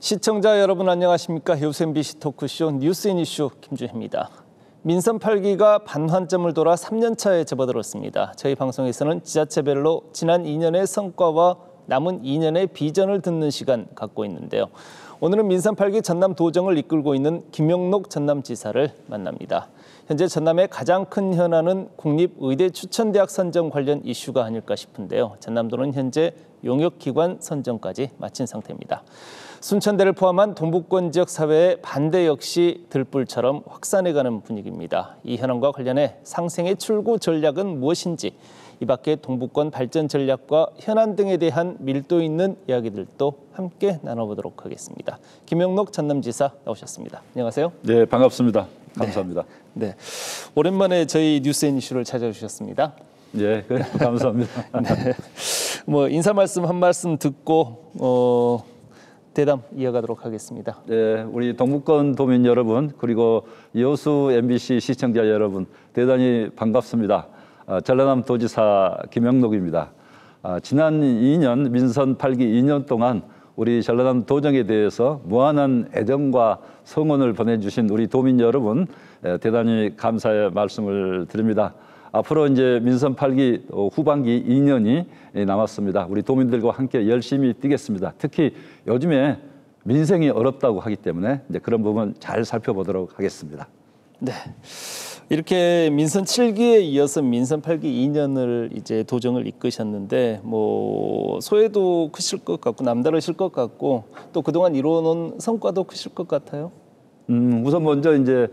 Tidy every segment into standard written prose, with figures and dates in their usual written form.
시청자 여러분 안녕하십니까? 요새 MBC 토크쇼 뉴스 앤 이슈 김주혜입니다. 민선 8기가 반환점을 돌아 3년 차에 접어들었습니다. 저희 방송에서는 지자체별로 지난 2년의 성과와 남은 2년의 비전을 듣는 시간 갖고 있는데요. 오늘은 민선 8기 전남 도정을 이끌고 있는 김영록 전남지사를 만납니다. 현재 전남의 가장 큰 현안은 국립의대 추천대학 선정 관련 이슈가 아닐까 싶은데요. 전남도는 현재 용역기관 선정까지 마친 상태입니다. 순천대를 포함한 동북권 지역 사회의 반대 역시 들불처럼 확산해가는 분위기입니다. 이 현안과 관련해 상생의 출구 전략은 무엇인지, 이 밖에 동북권 발전 전략과 현안 등에 대한 밀도 있는 이야기들도 함께 나눠보도록 하겠습니다. 김영록 전남지사 나오셨습니다. 안녕하세요. 네, 반갑습니다. 감사합니다. 네. 오랜만에 저희 뉴스 앤 이슈를 찾아주셨습니다. 네, 감사합니다. 네. 인사 말씀 한 말씀 듣고 대담 이어가도록 하겠습니다. 네, 우리 동북권 도민 여러분, 그리고 여수 MBC 시청자 여러분, 대단히 반갑습니다. 전라남 도지사 김영록입니다. 지난 2년 민선 8기 2년 동안 우리 전라남 도정에 대해서 무한한 애정과 성원을 보내주신 우리 도민 여러분, 대단히 감사의 말씀을 드립니다. 앞으로 이제 민선 8기 후반기 2년이 남았습니다. 우리 도민들과 함께 열심히 뛰겠습니다. 특히 요즘에 민생이 어렵다고 하기 때문에 이제 그런 부분 잘 살펴보도록 하겠습니다. 네. 이렇게 민선 7기에 이어서 민선 8기 2년을 이제 도정을 이끄셨는데 소회도 크실 것 같고 남다르실 것 같고 또 그동안 이루어놓은 성과도 크실 것 같아요. 우선 먼저 이제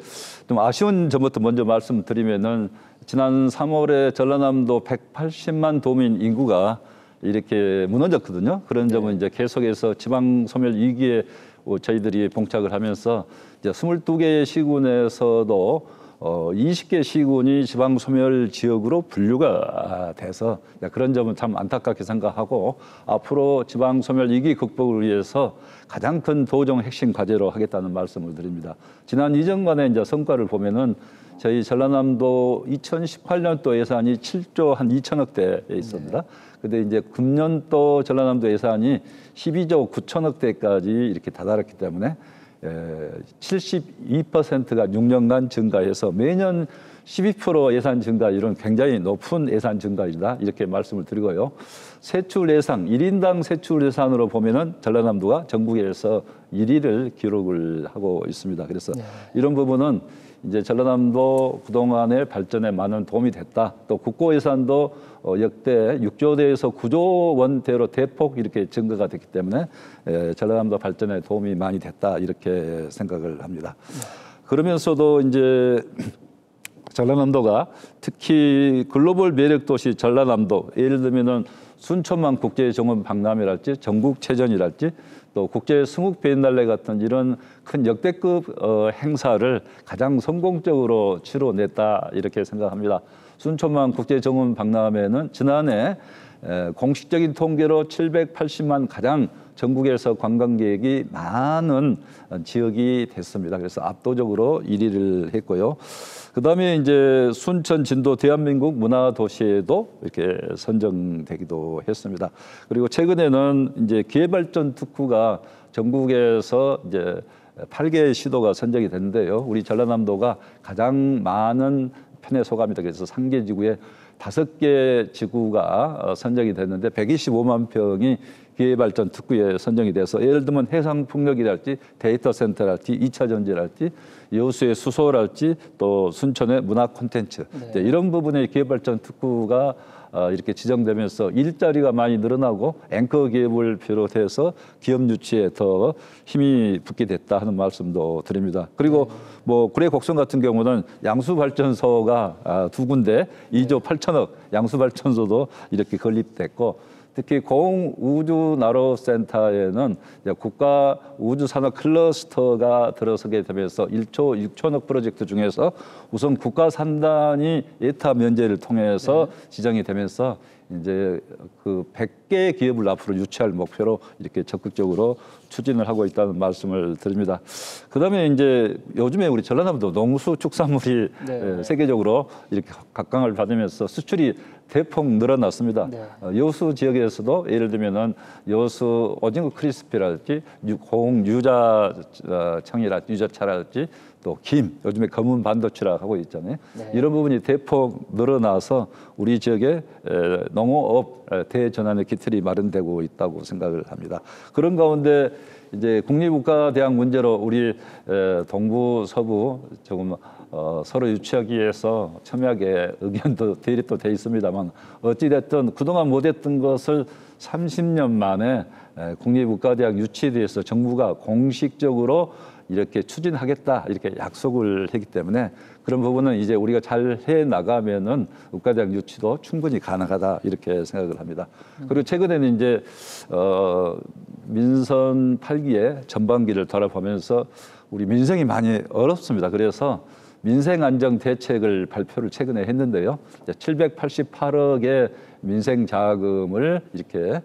좀 아쉬운 점부터 먼저 말씀드리면은 지난 3월에 전라남도 180만 도민 인구가 이렇게 무너졌거든요. 그런 점은 이제 계속해서 지방 소멸 위기에 저희들이 봉착을 하면서 이제 22개의 시군에서도 20개 시군이 지방 소멸 지역으로 분류가 돼서 그런 점은 참 안타깝게 생각하고, 앞으로 지방 소멸 위기 극복을 위해서 가장 큰 도정 핵심 과제로 하겠다는 말씀을 드립니다. 지난 2년간의 이제 성과를 보면은 저희 전라남도 2018년도 예산이 7조 한 2천억대에 있습니다. 근데 이제 금년도 전라남도 예산이 12조 9천억대까지 이렇게 다다랐기 때문에 72%가 6년간 증가해서 매년 12% 예산 증가, 이런 굉장히 높은 예산 증가이다, 이렇게 말씀을 드리고요. 세출 예산, 1인당 세출 예산으로 보면은 전라남도가 전국에서 1위를 기록을 하고 있습니다. 그래서 이런 부분은 이제 전라남도 그동안의 발전에 많은 도움이 됐다. 또 국고 예산도 역대 6조대에서 9조 원대로 대폭 이렇게 증가가 됐기 때문에 전라남도 발전에 도움이 많이 됐다, 이렇게 생각을 합니다. 그러면서도 이제 전라남도가 특히 글로벌 매력 도시 전라남도, 예를 들면은 순천만 국제정원 박람회랄지 전국체전이랄지 또 국제 승욱 비엔날레 같은 이런 큰 역대급 행사를 가장 성공적으로 치러냈다, 이렇게 생각합니다. 순천만 국제정원 박람회는 지난해 공식적인 통계로 780만 가장 전국에서 관광객이 많은 지역이 됐습니다. 그래서 압도적으로 1위를 했고요. 그다음에 이제 순천 진도 대한민국 문화도시에도 이렇게 선정되기도 했습니다. 그리고 최근에는 이제 기회발전 특구가 전국에서 이제 8개 시도가 선정이 됐는데요. 우리 전라남도가 가장 많은 편에 속합니다. 그래서 3개 지구에 5개 지구가 선정이 됐는데 125만 평이 기회발전 특구에 선정이 돼서, 예를 들면 해상풍력이랄지 데이터 센터랄지 2차 전지랄지 여수의 수소랄지 또 순천의 문화 콘텐츠, 이런 부분의 기회발전 특구가 이렇게 지정되면서 일자리가 많이 늘어나고 앵커 기업을 비롯해서 기업 유치에 더 힘이 붙게 됐다 하는 말씀도 드립니다. 그리고 구례 곡성 같은 경우는 양수발전소가 2군데 2조 8천억 양수발전소도 이렇게 건립됐고, 특히 공우주나로센터에는 국가 우주산업 클러스터가 들어서게 되면서 1조 6천억 프로젝트 중에서 우선 국가 산단이 예타 면제를 통해서 지정이 되면서 이제 그 100개 기업을 앞으로 유치할 목표로 이렇게 적극적으로 추진을 하고 있다는 말씀을 드립니다. 그다음에 이제 요즘에 우리 전라남도 농수축산물이 네. 세계적으로 이렇게 각광을 받으면서 수출이 대폭 늘어났습니다. 네. 여수 지역에서도 예를 들면은 여수 오징어 크리스피랄지 공유자청이랄지 유자차랄지 또 김, 요즘에 검은 반도체라 하고 있잖아요. 네. 이런 부분이 대폭 늘어나서 우리 지역의 농어업 대전환의 기틀이 마련되고 있다고 생각을 합니다. 그런 가운데 이제 국립국가대학 문제로 우리 동부 서부 조금 서로 유치하기 위해서 첨예하게 의견도 대립도 돼 있습니다만 어찌됐든 그동안 못했던 것을 30년 만에 국립국가대학 유치에 대해서 정부가 공식적으로 이렇게 추진하겠다 이렇게 약속을 했기 때문에 그런 부분은 이제 우리가 잘 해 나가면은 국가대학 유치도 충분히 가능하다 이렇게 생각을 합니다. 그리고 최근에는 이제 민선 8기의 전반기를 돌아보면서 우리 민생이 많이 어렵습니다. 그래서 민생 안정 대책을 발표를 최근에 했는데요. 788억의 민생 자금을 이렇게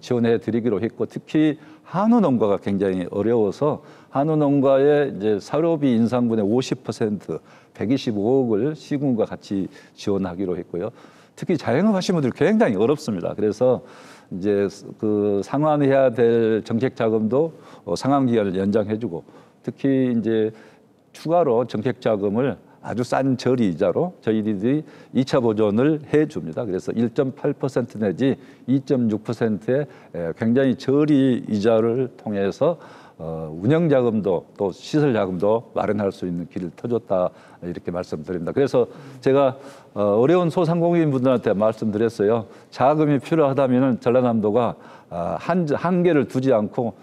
지원해 드리기로 했고 특히 한우 농가가 굉장히 어려워서 한우 농가의 이제 사료비 인상분의 50% 125억을 시군과 같이 지원하기로 했고요. 특히 자영업 하시는 분들 굉장히 어렵습니다. 그래서 이제 그 상환해야 될 정책 자금도 상환 기간을 연장해주고 특히 이제 추가로 정책 자금을 아주 싼 저리 이자로 저희들이 2차 보존을 해줍니다. 그래서 1.8% 내지 2.6%의 굉장히 저리 이자를 통해서 운영 자금도 또 시설 자금도 마련할 수 있는 길을 터줬다 이렇게 말씀드립니다. 그래서 제가 어려운 소상공인 분들한테 말씀드렸어요. 자금이 필요하다면은 전라남도가 한계를 두지 않고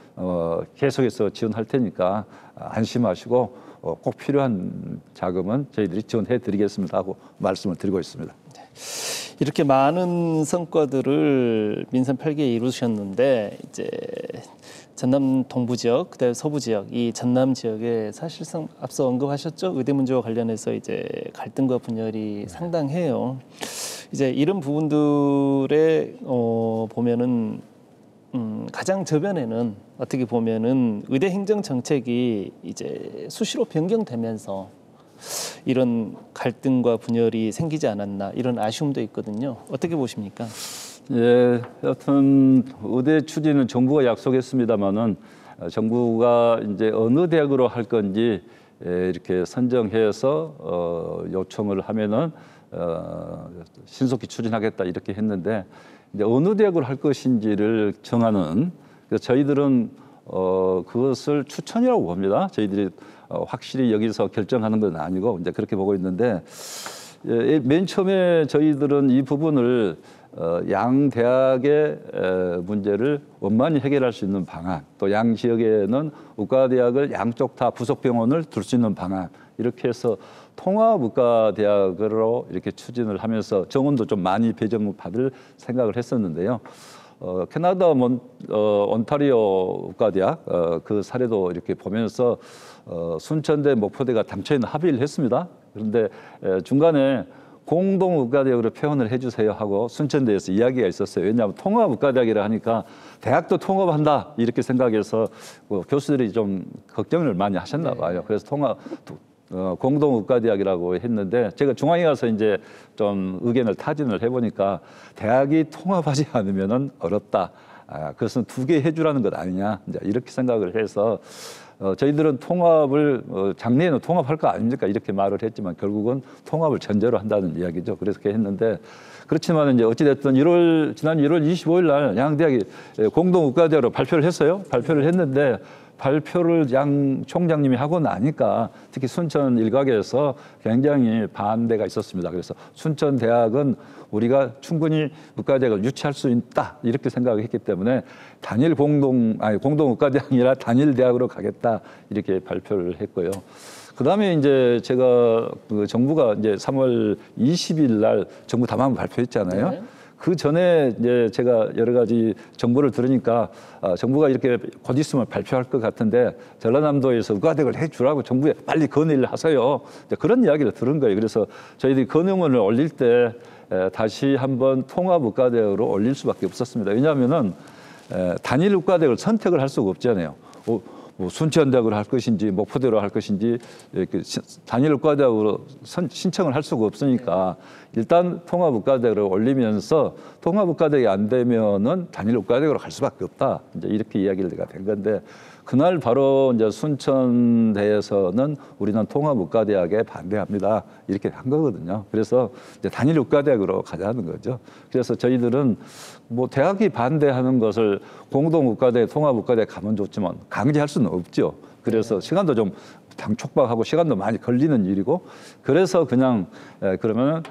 계속해서 지원할 테니까 안심하시고 꼭 필요한 자금은 저희들이 지원해 드리겠습니다 하고 말씀을 드리고 있습니다. 이렇게 많은 성과들을 민선 8기에 이루셨는데 이제 전남 동부 지역, 그다음에 서부 지역, 이 전남 지역에 사실상 앞서 언급하셨죠. 의대 문제와 관련해서 이제 갈등과 분열이 상당해요. 이제 이런 부분들에 보면은 가장 저변에는 어떻게 보면은 의대 행정 정책이 이제 수시로 변경되면서 이런 갈등과 분열이 생기지 않았나 이런 아쉬움도 있거든요. 어떻게 보십니까? 예, 여튼 의대 추진은 정부가 약속했습니다만은 정부가 이제 어느 대학으로 할 건지 이렇게 선정해서 요청을 하면은 신속히 추진하겠다 이렇게 했는데 이제 어느 대학으로 할 것인지를 정하는 그래서 저희들은 그것을 추천이라고 봅니다. 저희들이 확실히 여기서 결정하는 건 아니고 이제 그렇게 보고 있는데 맨 처음에 저희들은 이 부분을 양 대학의 문제를 원만히 해결할 수 있는 방안, 또 양 지역에는 의과대학을 양쪽 다 부속병원을 둘 수 있는 방안 이렇게 해서 통합의과대학으로 이렇게 추진을 하면서 정원도 좀 많이 배정받을 생각을 했었는데요. 캐나다 온타리오 의과대학 그 사례도 이렇게 보면서 순천대, 목포대가 당초에는 합의를 했습니다. 그런데 중간에 공동의과대학으로 표현을 해주세요 하고 순천대에서 이야기가 있었어요. 왜냐하면 통합의과대학이라 하니까 대학도 통합한다 이렇게 생각해서 교수들이 좀 걱정을 많이 하셨나 봐요. 그래서 공동의과대학이라고 했는데 제가 중앙에 가서 이제 좀 의견을 타진을 해보니까 대학이 통합하지 않으면은 어렵다. 그것은 두 개 해주라는 것 아니냐. 이제 이렇게 생각을 해서 저희들은 통합을 작년에는 통합할 거 아닙니까 이렇게 말을 했지만 결국은 통합을 전제로 한다는 이야기죠. 그래서 그렇게 했는데 그렇지만 이제 어찌됐든 지난 1월 25일 날 양대학이 공동의과대학으로 발표를 했어요. 발표를 했는데 발표를 양 총장님이 하고 나니까 특히 순천 일각에서 굉장히 반대가 있었습니다. 그래서 순천 대학은 우리가 충분히 의과대학을 유치할 수 있다 이렇게 생각했기 때문에 공동의과대학이 아니라 단일 대학으로 가겠다 이렇게 발표를 했고요. 그다음에 이제 제가 정부가 이제 3월 20일 날 정부 담화문 발표했잖아요. 네. 그 전에 이제 제가 여러 가지 정보를 들으니까 정부가 이렇게 곧 있으면 발표할 것 같은데 전라남도에서 의과대학을 해주라고 정부에 빨리 건의를 하세요. 그런 이야기를 들은 거예요. 그래서 저희들이 건의문을 올릴 때 다시 한번 통합의과대학으로 올릴 수밖에 없었습니다. 왜냐하면은 단일 의과대학을 선택을 할 수가 없잖아요. 뭐 순천대학으로 할 것인지 목포대로 할 것인지 이렇게 단일 의과대학으로 신청을 할 수가 없으니까 일단 통합의과대학으로 올리면서 통합의과대학이 안 되면은 단일 의과대학으로 갈 수밖에 없다. 이제 이렇게 이야기가 된 건데 그날 바로 이제 순천대에서는 우리는 통합의과대학에 반대합니다. 이렇게 한 거거든요. 그래서 이제 단일 의과대학으로 가자는 거죠. 그래서 저희들은 뭐 대학이 반대하는 것을 공동의과대, 통합의과대 가면 좋지만 강제할 수는 없죠. 그래서 시간도 좀 촉박하고 시간도 많이 걸리는 일이고 그래서 그냥 그러면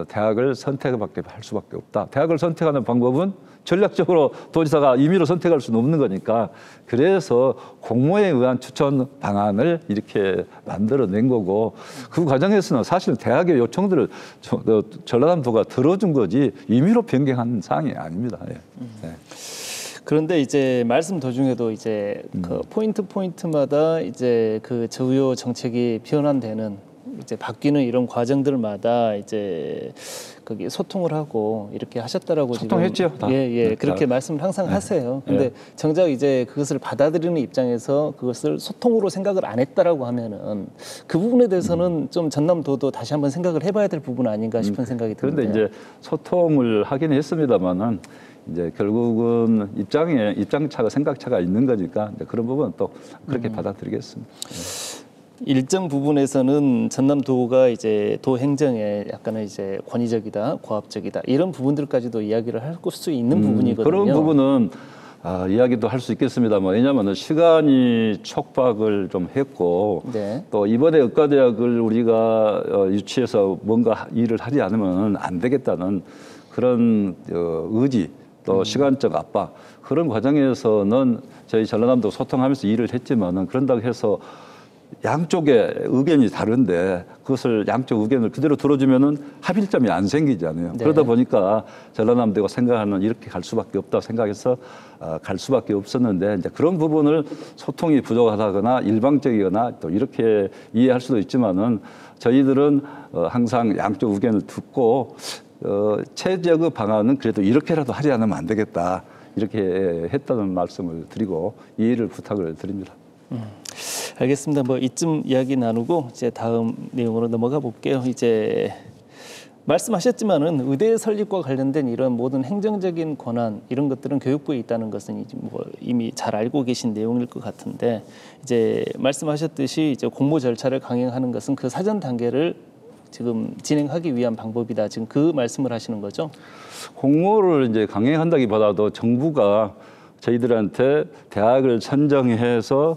대학을 선택밖에 할 수밖에 없다. 대학을 선택하는 방법은 전략적으로 도지사가 임의로 선택할 수는 없는 거니까 그래서 공모에 의한 추천 방안을 이렇게 만들어낸 거고 그 과정에서는 사실 대학의 요청들을 전라남도가 들어준 거지 임의로 변경한 사항이 아닙니다. 예. 네. 그런데 이제 말씀 도중에도 이제 그 포인트마다 이제 그 저우요 정책이 변환되는 이제 바뀌는 이런 과정들마다 이제 거기 소통을 하고 이렇게 하셨다라고 소통했죠. 지금 예, 그렇게 말씀을 항상 하세요. 근데 정작 이제 그것을 받아들이는 입장에서 그것을 소통으로 생각을 안 했다라고 하면은 그 부분에 대해서는 좀 전남도도 다시 한번 생각을 해봐야 될 부분 아닌가 싶은 생각이 드는데. 그런데 이제 소통을 하긴 했습니다만은 이제 결국은 입장차가 생각차가 있는 거니까 이제 그런 부분은 또 그렇게 받아들이겠습니다. 일정 부분에서는 전남도가 이제 도 행정에 약간은 이제 권위적이다, 고압적이다 이런 부분들까지도 이야기를 할 수 있는 부분이거든요. 그런 부분은 이야기도 할 수 있겠습니다만 왜냐하면 시간이 촉박을 좀 했고 네. 또 이번에 의과대학을 우리가 유치해서 뭔가 일을 하지 않으면 안 되겠다는 그런 의지 또 시간적 압박 그런 과정에서는 저희 전라남도 소통하면서 일을 했지만은 그런다고 해서 양쪽의 의견이 다른데 그것을 양쪽 의견을 그대로 들어주면은 합일점이 안 생기잖아요. 네. 그러다 보니까 전라남도가 생각하는 이렇게 갈 수밖에 없다 생각해서 갈 수밖에 없었는데 이제 그런 부분을 소통이 부족하다거나 일방적이거나 또 이렇게 이해할 수도 있지만은 저희들은 항상 양쪽 의견을 듣고 최적의 방안은 그래도 이렇게라도 하지 않으면 안 되겠다 이렇게 했다는 말씀을 드리고 이해를 부탁을 드립니다. 알겠습니다. 뭐 이쯤 이야기 나누고 이제 다음 내용으로 넘어가 볼게요. 이제 말씀하셨지만은 의대 설립과 관련된 이런 모든 행정적인 권한 이런 것들은 교육부에 있다는 것은 뭐 이미 잘 알고 계신 내용일 것 같은데 이제 말씀하셨듯이 이제 공모 절차를 강행하는 것은 그 사전 단계를 지금 진행하기 위한 방법이다. 지금 그 말씀을 하시는 거죠? 공모를 이제 강행한다기보다도 정부가 저희들한테 대학을 선정해서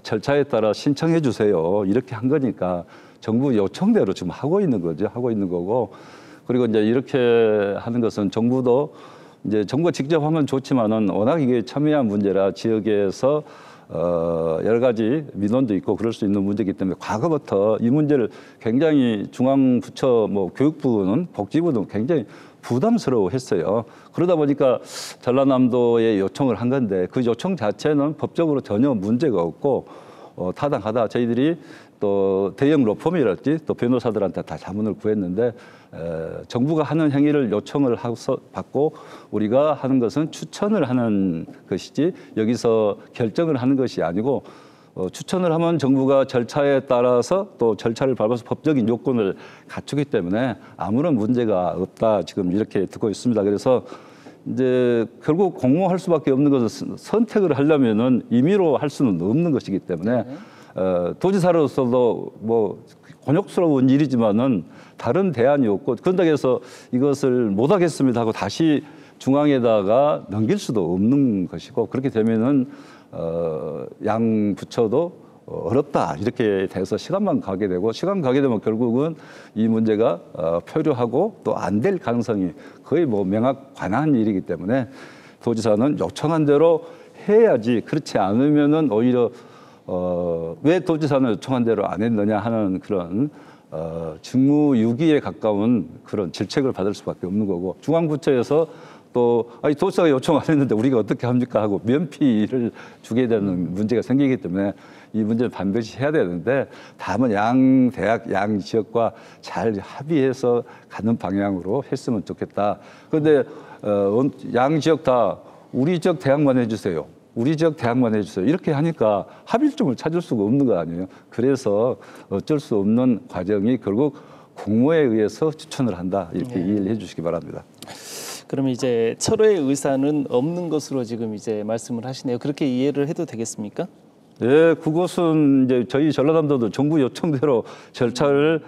절차에 따라 신청해 주세요. 이렇게 한 거니까 정부 요청대로 지금 하고 있는 거죠. 하고 있는 거고. 그리고 이제 이렇게 하는 것은 정부도 이제 정부가 직접 하면 좋지만은 워낙 이게 첨예한 문제라 지역에서 여러 가지 민원도 있고 그럴 수 있는 문제이기 때문에 과거부터 이 문제를 굉장히 중앙부처 뭐 교육부는 복지부는 굉장히 부담스러워했어요. 그러다 보니까 전라남도에 요청을 한 건데 그 요청 자체는 법적으로 전혀 문제가 없고 타당하다. 저희들이 또 대형 로펌이랄지 또 변호사들한테 다 자문을 구했는데 정부가 하는 행위를 요청을 받고 우리가 하는 것은 추천을 하는 것이지 여기서 결정을 하는 것이 아니고 추천을 하면 정부가 절차에 따라서 또 절차를 밟아서 법적인 요건을 갖추기 때문에 아무런 문제가 없다 지금 이렇게 듣고 있습니다. 그래서 이제 결국 공모할 수밖에 없는 것은 선택을 하려면은 임의로 할 수는 없는 것이기 때문에 도지사로서도 뭐 곤욕스러운 일이지만은 다른 대안이 없고 그런다고 해서 이것을 못하겠습니다 하고 다시 중앙에다가 넘길 수도 없는 것이고 그렇게 되면은 양 부처도 어렵다 이렇게 돼서 시간만 가게 되고 시간 가게 되면 결국은 이 문제가 표류하고 또 안 될 가능성이 거의 뭐 명확한 일이기 때문에 도지사는 요청한 대로 해야지 그렇지 않으면은 오히려 왜 도지사는 요청한 대로 안 했느냐 하는 그런 직무유기에 가까운 그런 질책을 받을 수밖에 없는 거고 중앙부처에서 또 아니 도서가 요청 안 했는데 우리가 어떻게 합니까 하고 면피를 주게 되는 문제가 생기기 때문에 이 문제는 반드시 해야 되는데 다만 양 대학 양 지역과 잘 합의해서 가는 방향으로 했으면 좋겠다. 그런데 양 지역 다 우리 지역 대학만 해주세요. 우리 지역 대학만 해주세요. 이렇게 하니까 합의점을 찾을 수가 없는 거 아니에요. 그래서 어쩔 수 없는 과정이 결국 공모에 의해서 추천을 한다. 이렇게 이해를 해 주시기 바랍니다. 그러면 이제 철회 의사는 없는 것으로 지금 이제 말씀을 하시네요. 그렇게 이해를 해도 되겠습니까? 네, 그것은 이제 저희 전라남도도 정부 요청대로 절차를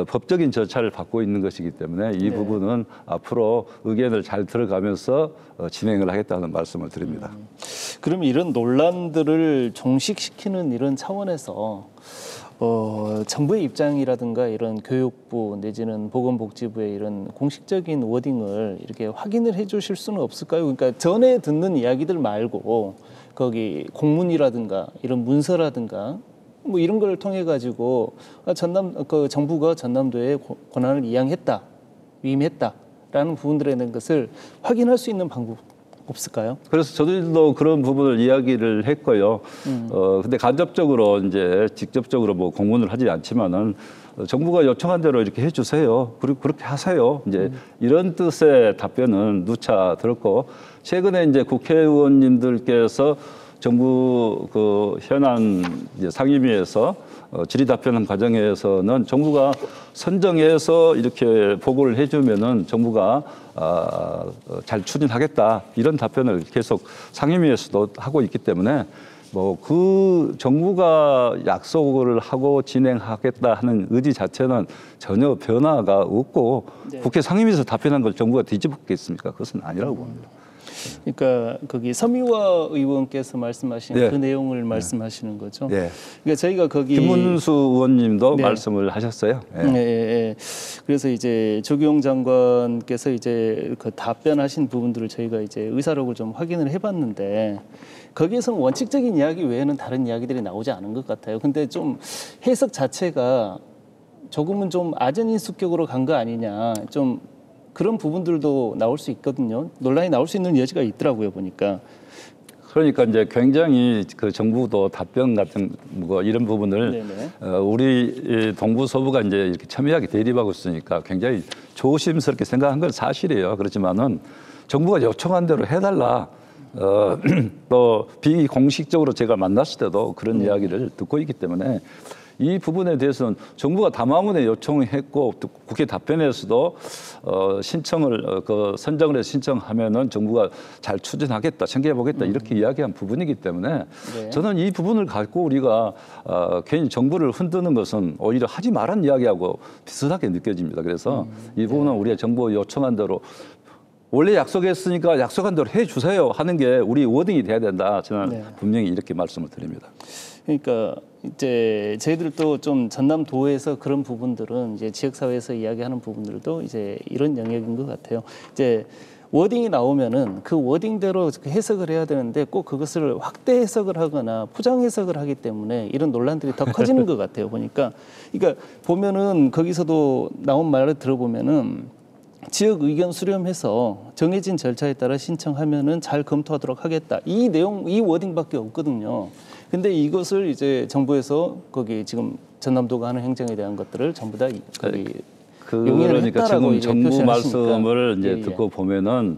법적인 절차를 받고 있는 것이기 때문에 이 부분은 앞으로 의견을 잘 들어가면서 진행을 하겠다는 말씀을 드립니다. 그럼 이런 논란들을 종식시키는 이런 차원에서 정부의 입장이라든가 이런 교육부 내지는 보건복지부의 이런 공식적인 워딩을 이렇게 확인을 해주실 수는 없을까요? 그러니까 전에 듣는 이야기들 말고 거기 공문이라든가 이런 문서라든가 뭐 이런 걸 통해 가지고 정부가 전남도의 권한을 이양했다, 위임했다라는 부분들에 대한 것을 확인할 수 있는 방법 없을까요? 그래서 저들도 그런 부분을 이야기를 했고요. 근데 간접적으로 이제 직접적으로 뭐 공문을 하지 않지만은 정부가 요청한 대로 이렇게 해주세요. 그리고 그렇게 하세요. 이제 이런 뜻의 답변은 누차 들었고 최근에 이제 국회의원님들께서 정부 그 현안 이제 상임위에서 질의 답변한 과정에서는 정부가 선정해서 이렇게 보고를 해주면은 정부가 잘 추진하겠다 이런 답변을 계속 상임위에서도 하고 있기 때문에 뭐 그 정부가 약속을 하고 진행하겠다 하는 의지 자체는 전혀 변화가 없고 국회 상임위에서 답변한 걸 정부가 뒤집었겠습니까? 그것은 아니라고 봅니다. 그러니까 거기 서미화 의원께서 말씀하신 그 내용을 말씀하시는 거죠. 그러니까 저희가 거기 김문수 의원님도 말씀을 하셨어요. 그래서 이제 조경 장관께서 이제 그 답변하신 부분들을 저희가 이제 의사록을 좀 확인을 해봤는데 거기에서는 원칙적인 이야기 외에는 다른 이야기들이 나오지 않은 것 같아요. 근데 좀 해석 자체가 조금은 좀 아전인수격으로 간 거 아니냐 좀. 그런 부분들도 나올 수 있거든요. 논란이 나올 수 있는 여지가 있더라고요, 보니까. 그러니까 이제 굉장히 그 정부도 답변 같은 뭐 이런 부분을 우리 동부 서부가 이제 이렇게 첨예하게 대립하고 있으니까 굉장히 조심스럽게 생각한 건 사실이에요. 그렇지만은 정부가 요청한 대로 해달라. 또 비공식적으로 제가 만났을 때도 그런 이야기를 듣고 있기 때문에 이 부분에 대해서는 정부가 담화문에 요청했고 국회 답변에서도 신청을 선정을 해서 신청하면은 정부가 잘 추진하겠다, 챙겨 보겠다 이렇게 이야기한 부분이기 때문에 저는 이 부분을 갖고 우리가 괜히 정부를 흔드는 것은 오히려 하지 말란 이야기하고 비슷하게 느껴집니다. 그래서 이 부분은 우리가 정부 요청한 대로 원래 약속했으니까 약속한 대로 해주세요 하는 게 우리 워딩이 돼야 된다. 저는 분명히 이렇게 말씀을 드립니다. 그러니까 이제 저희들도 좀 전남도에서 그런 부분들은 이제 지역사회에서 이야기하는 부분들도 이제 이런 영역인 것 같아요. 이제 워딩이 나오면은 그 워딩대로 해석을 해야 되는데 꼭 그것을 확대 해석을 하거나 포장 해석을 하기 때문에 이런 논란들이 더 커지는 것 같아요. 보니까 그러니까 보면은 거기서도 나온 말을 들어보면은. 지역 의견 수렴해서 정해진 절차에 따라 신청하면은 잘 검토하도록 하겠다. 이 내용, 이 워딩밖에 없거든요. 근데 이것을 이제 정부에서 거기 지금 전남도가 하는 행정에 대한 것들을 전부 다 거기 그러니까 지금 정부 말씀을 이제 듣고 보면은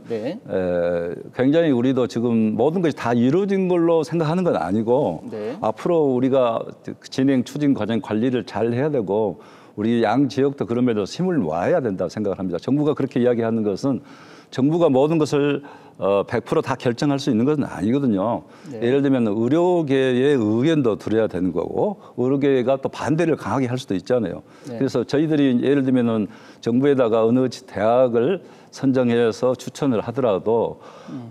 굉장히 우리도 지금 모든 것이 다 이루어진 걸로 생각하는 건 아니고 앞으로 우리가 진행 추진 과정 관리를 잘 해야 되고. 우리 양 지역도 그런 면에서 힘을 모아야 된다고 생각을 합니다. 정부가 그렇게 이야기하는 것은 정부가 모든 것을 100% 다 결정할 수 있는 것은 아니거든요. 예를 들면 의료계의 의견도 들어야 되는 거고 의료계가 또 반대를 강하게 할 수도 있잖아요. 그래서 저희들이 예를 들면은 정부에다가 어느 대학을 선정해서 추천을 하더라도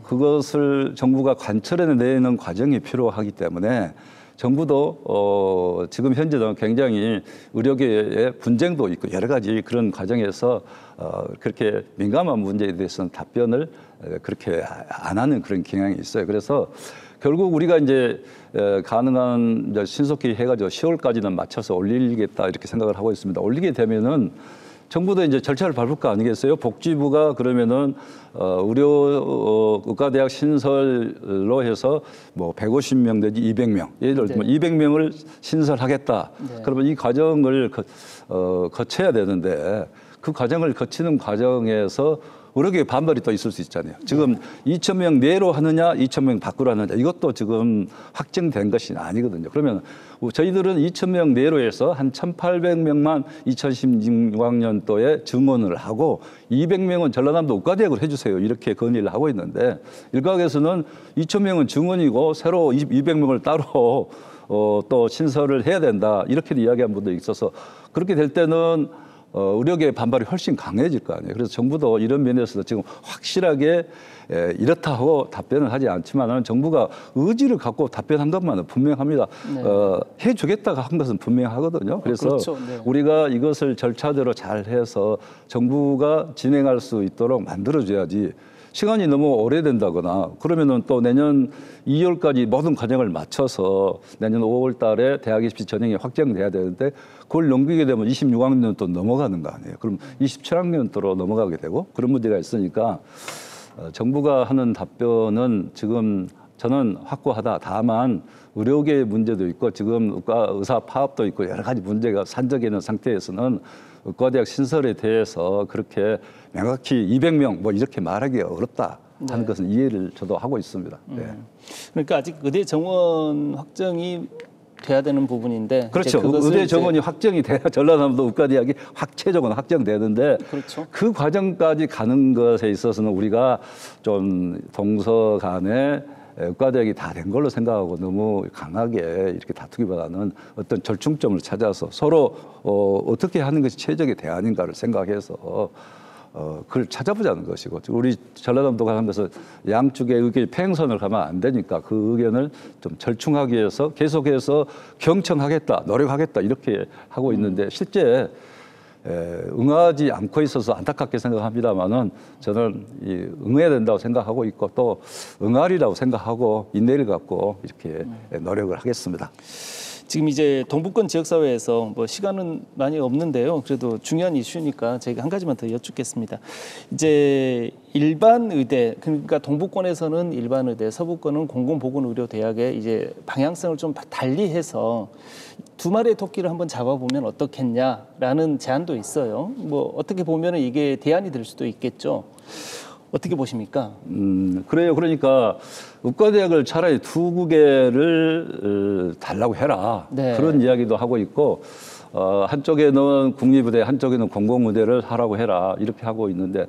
그것을 정부가 관철해내는 과정이 필요하기 때문에 정부도 지금 현재는 굉장히 의료계의 분쟁도 있고 여러 가지 그런 과정에서 그렇게 민감한 문제에 대해서는 답변을 그렇게 안 하는 그런 경향이 있어요. 그래서 결국 우리가 이제 가능한 이제 신속히 해가지고 10월까지는 맞춰서 올리겠다 이렇게 생각을 하고 있습니다. 올리게 되면은 정부도 이제 절차를 밟을 거 아니겠어요? 복지부가 그러면은 의료 의과대학 신설로 해서 뭐 150명 내지 200명, 예를 들면 200명을 신설하겠다. 그러면 이 과정을 거쳐야 되는데 그 과정을 거치는 과정에서 의료계의 반발이 또 있을 수 있잖아요. 지금 2,000명 내로 하느냐, 2,000명 밖으로 하느냐, 이것도 지금 확정된 것이 아니거든요. 그러면 저희들은 2,000명 내로 해서 한 1,800명만 2016학년도에 증원을 하고 200명은 전라남도 의과대학으로 해주세요. 이렇게 건의를 하고 있는데 일각에서는 2,000명은 증원이고 새로 200명을 따로 또 신설을 해야 된다. 이렇게도 이야기한 분도 있어서 그렇게 될 때는 의료계의 반발이 훨씬 강해질 거 아니에요. 그래서 정부도 이런 면에서 지금 확실하게 이렇다 하고 답변을 하지 않지만은 정부가 의지를 갖고 답변한 것만은 분명합니다. 해주겠다고 한 것은 분명하거든요. 그래서 그렇죠. 우리가 이것을 절차대로 잘 해서 정부가 진행할 수 있도록 만들어줘야지 시간이 너무 오래된다거나 그러면은 또 내년 2월까지 모든 과정을 마쳐서 내년 5월 달에 대학 입시 전형이 확정돼야 되는데 그걸 넘기게 되면 26학년 또 넘어가는 거 아니에요. 그럼 27학년도로 넘어가게 되고 그런 문제가 있으니까 정부가 하는 답변은 지금 저는 확고하다. 다만 의료계의 문제도 있고 지금 의사 파업도 있고 여러 가지 문제가 산적해 있는 상태에서는 의과대학 신설에 대해서 그렇게 명확히 200명 뭐 이렇게 말하기가 어렵다 하는 것은 이해를 저도 하고 있습니다. 그러니까 아직 의대 정원 확정이 돼야 되는 부분인데 그렇죠. 의대 정원이 확정이 돼야 전라남도 의과대학이 체적으로 확정되는데 그렇죠. 그 과정까지 가는 것에 있어서는 우리가 좀 동서 간에 의과대학이 다 된 걸로 생각하고 너무 강하게 이렇게 다투기보다는 어떤 절충점을 찾아서 서로 어떻게 하는 것이 최적의 대안인가를 생각해서 그걸 찾아보자는 것이고 우리 전라남도가 하는 것은 양쪽의 의견이 팽선을 가면 안 되니까 그 의견을 좀 절충하기 위해서 계속해서 경청하겠다, 노력하겠다 이렇게 하고 있는데 실제 응하지 않고 있어서 안타깝게 생각합니다만은 저는 응해야 된다고 생각하고 있고 또 응하리라고 생각하고 인내를 갖고 이렇게 노력을 하겠습니다. 지금 이제 동북권 지역사회에서 뭐 시간은 많이 없는데요. 그래도 중요한 이슈니까 저희가 한 가지만 더 여쭙겠습니다. 이제 일반 의대, 그러니까 동북권에서는 일반 의대, 서북권은 공공보건의료대학의 이제 방향성을 좀 달리해서 두 마리의 토끼를 한번 잡아보면 어떻겠냐라는 제안도 있어요. 뭐 어떻게 보면 이게 대안이 될 수도 있겠죠. 어떻게 보십니까? 그래요. 그러니까 의과대학을 차라리 두 개를 달라고 해라. 네. 그런 이야기도 하고 있고 한쪽에는 국립의대, 한쪽에는 공공의대를 하라고 해라. 이렇게 하고 있는데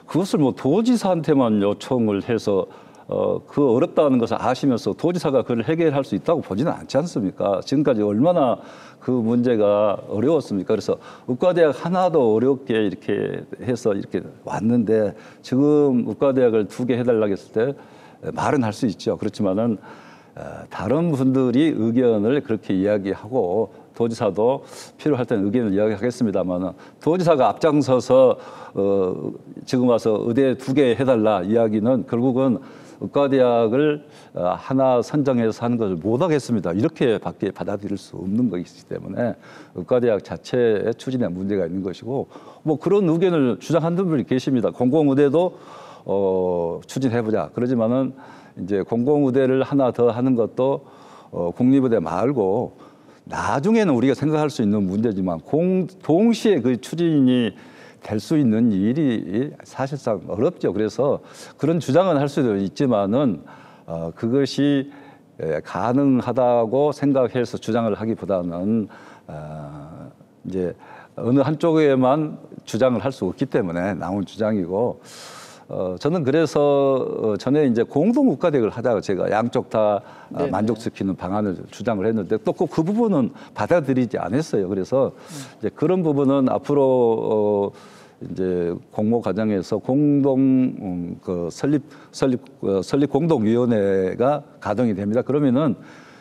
그것을 뭐 도지사한테만 요청을 해서 그 어렵다는 것을 아시면서 도지사가 그걸 해결할 수 있다고 보지는 않지 않습니까? 지금까지 얼마나 그 문제가 어려웠습니까? 그래서 의과대학 하나도 어렵게 이렇게 해서 이렇게 왔는데 지금 의과대학을 두 개 해달라고 했을 때 말은 할 수 있죠. 그렇지만은 다른 분들이 의견을 그렇게 이야기하고 도지사도 필요할 때는 의견을 이야기하겠습니다만은 도지사가 앞장서서 지금 와서 의대 두 개 해달라 이야기는 결국은 의과대학을 하나 선정해서 하는 것을 못하겠습니다. 이렇게밖에 받아들일 수 없는 것이기 때문에 의과대학 자체의 추진에 문제가 있는 것이고 뭐 그런 의견을 주장하는 분이 계십니다. 공공의대도 추진해보자. 그러지만은 이제 공공의대를 하나 더 하는 것도 국립의대 말고 나중에는 우리가 생각할 수 있는 문제지만 동시에 그 추진이 될 수 있는 일이 사실상 어렵죠. 그래서 그런 주장은 할 수도 있지만은 그것이 가능하다고 생각해서 주장을 하기보다는 이제 어느 한쪽에만 주장을 할 수 없기 때문에 나온 주장이고 저는 그래서 전에 이제 공동의과대학을 하다가 제가 양쪽 다 만족시키는 방안을 주장을 했는데 또 꼭 그 부분은 받아들이지 않았어요. 그래서 이제 그런 부분은 앞으로 이제 공모 과정에서 공동 설립 공동위원회가 가동이 됩니다. 그러면은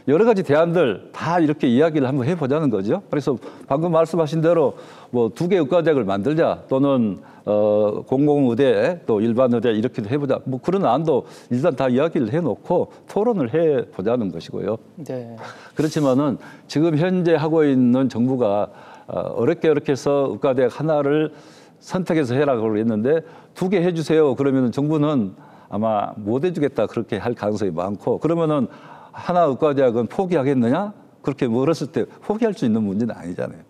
여러 가지 대안들 다 이렇게 이야기를 한번 해보자는 거죠. 그래서 방금 말씀하신 대로 뭐 두 개 의과대학을 만들자 또는 공공의대 또 일반의대 이렇게도 해보자. 뭐 그런 안도 일단 다 이야기를 해놓고 토론을 해보자는 것이고요. 네. 그렇지만은 지금 현재 하고 있는 정부가 어렵게 해서 의과대학 하나를 선택해서 해라고 했는데 2개 해주세요. 그러면 정부는 아마 못 해주겠다 그렇게 할 가능성이 많고 그러면은 하나 의과대학은 포기하겠느냐? 그렇게 멀었을 때 포기할 수 있는 문제는 아니잖아요.